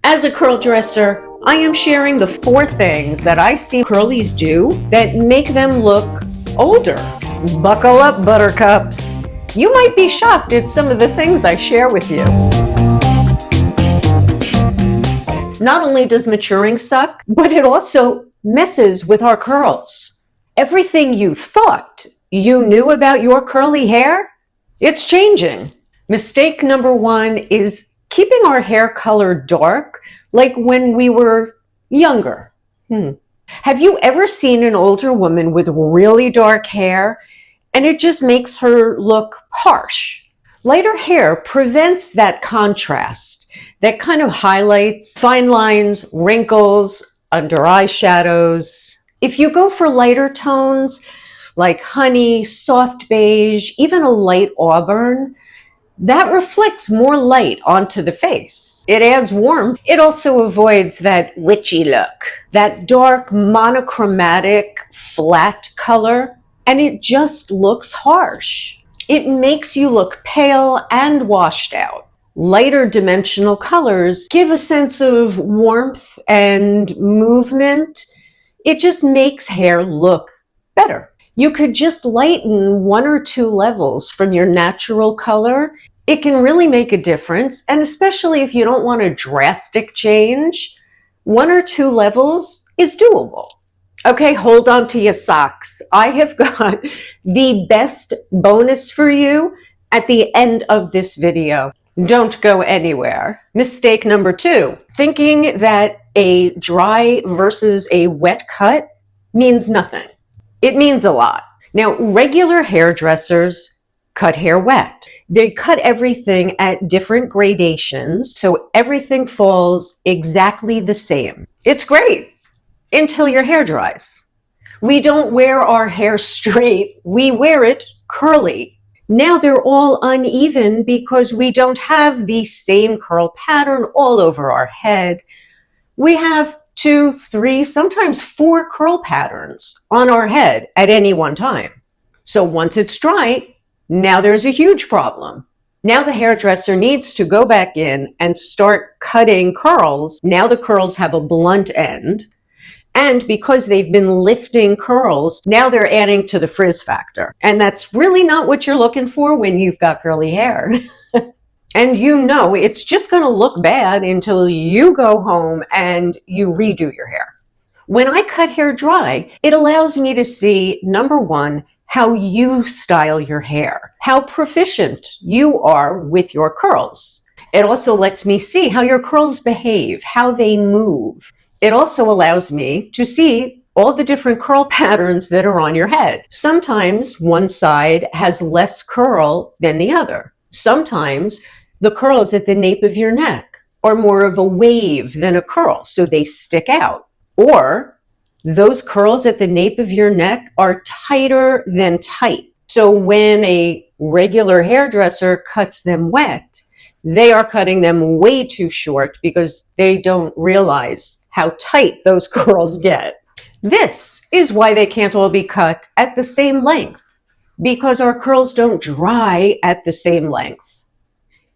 As a curl dresser, I am sharing the 4 things that I see curlies do that make them look older. Buckle up, buttercups. You might be shocked at some of the things I share with you. Not only does maturing suck, but it also messes with our curls. Everything you thought you knew about your curly hair, it's changing. Mistake number 1 is keeping our hair color dark like when we were younger. Have you ever seen an older woman with really dark hair and it just makes her look harsh? Lighter hair prevents that contrast that kind of highlights fine lines, wrinkles, under eye shadows. If you go for lighter tones like honey, soft beige, even a light auburn, that reflects more light onto the face. It adds warmth. It also avoids that witchy look, that dark monochromatic flat color, and it just looks harsh. It makes you look pale and washed out. Lighter dimensional colors give a sense of warmth and movement. It just makes hair look better. You could just lighten 1 or 2 levels from your natural color. It can really make a difference, and especially if you don't want a drastic change, 1 or 2 levels is doable. Okay, hold on to your socks. I have got the best bonus for you at the end of this video. Don't go anywhere. Mistake number 2, thinking that a dry versus a wet cut means nothing. It means a lot. Now, regular hairdressers cut hair wet. They cut everything at different gradations, so everything falls exactly the same. It's great until your hair dries. We don't wear our hair straight, we wear it curly. Now they're all uneven because we don't have the same curl pattern all over our head. We have 2, 3, sometimes 4 curl patterns on our head at any one time. So once it's dry, now there's a huge problem. Now the hairdresser needs to go back in and start cutting curls. Now the curls have a blunt end. And because they've been lifting curls, now they're adding to the frizz factor. And that's really not what you're looking for when you've got curly hair. And you know it's just going to look bad until you go home and you redo your hair. When I cut hair dry, it allows me to see, number 1, how you style your hair, how proficient you are with your curls. It also lets me see how your curls behave, how they move. It also allows me to see all the different curl patterns that are on your head. Sometimes one side has less curl than the other. Sometimes the curls at the nape of your neck are more of a wave than a curl, so they stick out. Or those curls at the nape of your neck are tighter than tight. So when a regular hairdresser cuts them wet, they are cutting them way too short because they don't realize how tight those curls get. This is why they can't all be cut at the same length, because our curls don't dry at the same length.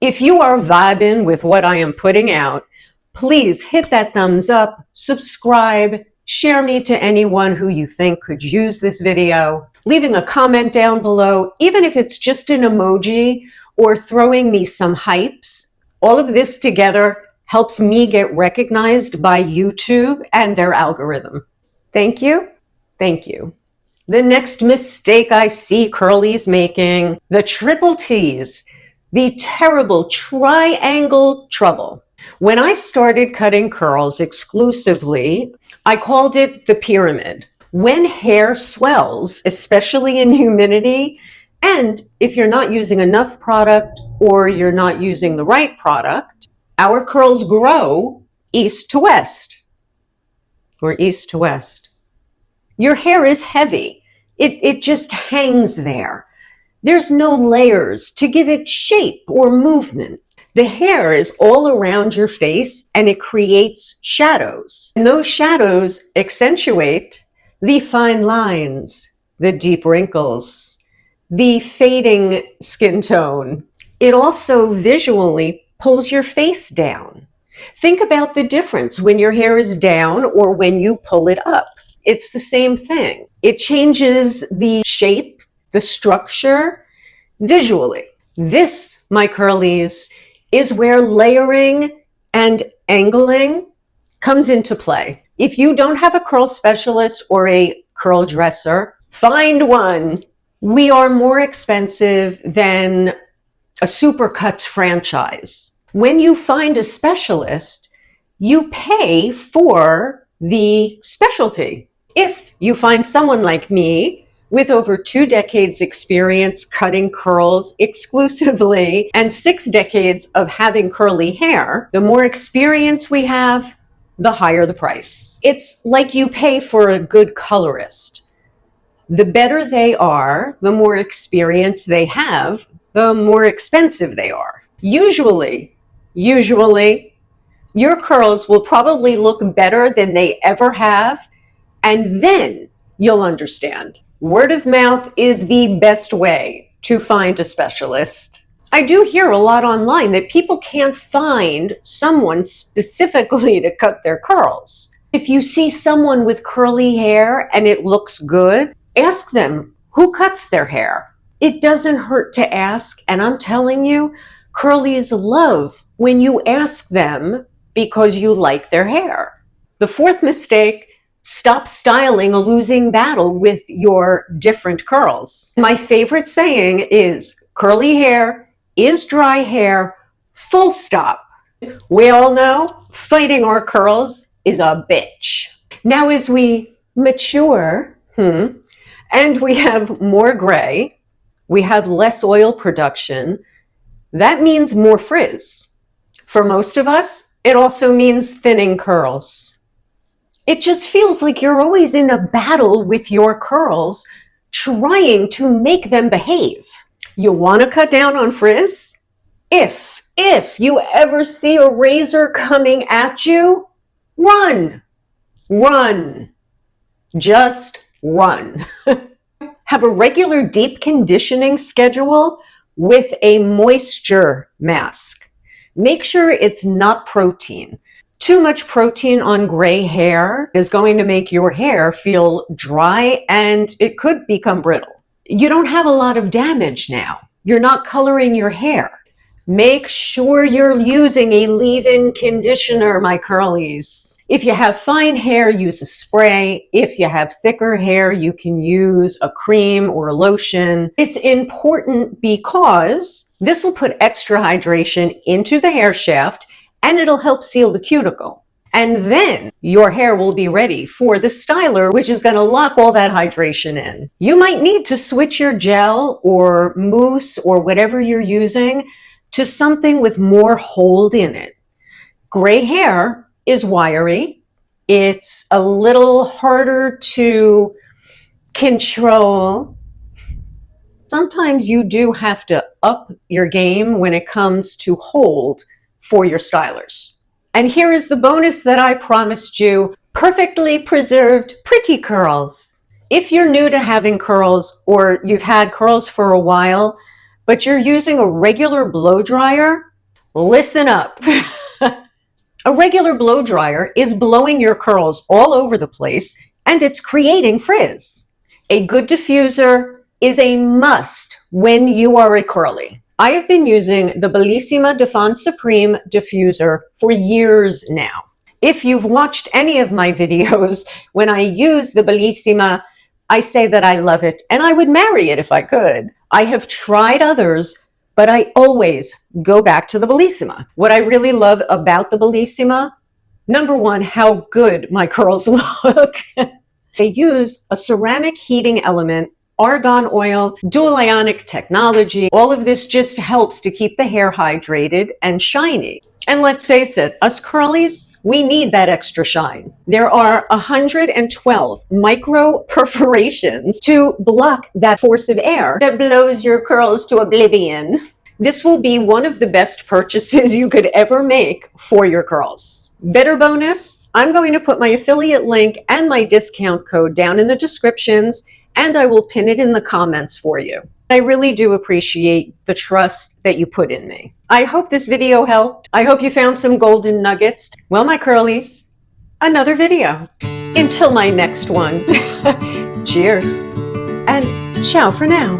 If you are vibing with what I am putting out, please hit that thumbs up, subscribe, share me to anyone who you think could use this video, leaving a comment down below, even if it's just an emoji or throwing me some hypes. All of this together helps me get recognized by YouTube and their algorithm. Thank you. Thank you. The next mistake I see curlies making, the triple T's, the terrible triangle trouble. When I started cutting curls exclusively, I called it the pyramid. When hair swells, especially in humidity, and if you're not using enough product or you're not using the right product, our curls grow east to west, or east to west. Your hair is heavy. It just hangs there. There's no layers to give it shape or movement. The hair is all around your face and it creates shadows. And those shadows accentuate the fine lines, the deep wrinkles, the fading skin tone. It also visually pulls your face down. Think about the difference when your hair is down or when you pull it up. It's the same thing. It changes the shape, the structure, visually. This, my curlies, is where layering and angling comes into play. If you don't have a curl specialist or a curl dresser, find one. We are more expensive than a Supercuts franchise. When you find a specialist, you pay for the specialty. If you find someone like me with over 2 decades experience cutting curls exclusively and 6 decades of having curly hair, the more experience we have, the higher the price. It's like you pay for a good colorist. The better they are, the more experience they have, the more expensive they are. Usually, your curls will probably look better than they ever have, and then you'll understand. Word of mouth is the best way to find a specialist. I do hear a lot online that people can't find someone specifically to cut their curls. If you see someone with curly hair and it looks good, ask them who cuts their hair. It doesn't hurt to ask, and I'm telling you, curlies love when you ask them because you like their hair. The fourth mistake, stop styling a losing battle with your different curls. My favorite saying is, curly hair is dry hair, full stop. We all know fighting our curls is a bitch. Now, as we mature, and we have more gray, we have less oil production, that means more frizz. For most of us, it also means thinning curls. It just feels like you're always in a battle with your curls, trying to make them behave. You want to cut down on frizz? If you ever see a razor coming at you, run. Just run. Have a regular deep conditioning schedule with a moisture mask. Make sure it's not protein. Too much protein on gray hair is going to make your hair feel dry and it could become brittle. You don't have a lot of damage now. You're not coloring your hair. Make sure you're using a leave-in conditioner, my curlies. If you have fine hair, use a spray. If you have thicker hair, you can use a cream or a lotion. It's important because this will put extra hydration into the hair shaft and it'll help seal the cuticle. And then your hair will be ready for the styler, which is going to lock all that hydration in. You might need to switch your gel or mousse or whatever you're using to something with more hold in it. Gray hair is wiry. It's a little harder to control. Sometimes you do have to up your game when it comes to hold for your stylers. And here is the bonus that I promised you, perfectly preserved pretty curls. If you're new to having curls or you've had curls for a while, but you're using a regular blow dryer, listen up. A regular blow dryer is blowing your curls all over the place and it's creating frizz. A good diffuser is a must when you are a curly. I have been using the Bellissima Défense Supreme diffuser for years now. If you've watched any of my videos, when I use the Bellissima, I say that I love it and I would marry it if I could. I have tried others, but I always go back to the Bellissima. What I really love about the Bellissima, number one, how good my curls look. They use a ceramic heating element, argan oil, dual ionic technology. All of this just helps to keep the hair hydrated and shiny. And let's face it, us curlies, we need that extra shine. There are 112 micro perforations to block that force of air that blows your curls to oblivion. This will be one of the best purchases you could ever make for your curls. Better bonus, I'm going to put my affiliate link and my discount code down in the descriptions, and I will pin it in the comments for you. I really do appreciate the trust that you put in me. I hope this video helped. I hope you found some golden nuggets. Well, my curlies, another video. Until my next one. Cheers. And ciao for now.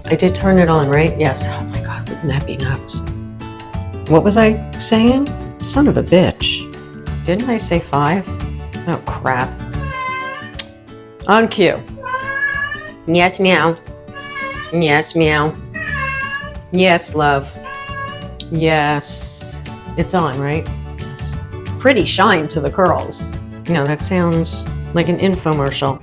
I did turn it on, right? Yes. Oh my God, wouldn't that be nuts? What was I saying? Son of a bitch. Didn't I say 5? Oh, crap. On cue. Yes, meow. Yes, meow. Yes, love. Yes. It's on, right? Yes. Pretty shine to the curls. You know, that sounds like an infomercial.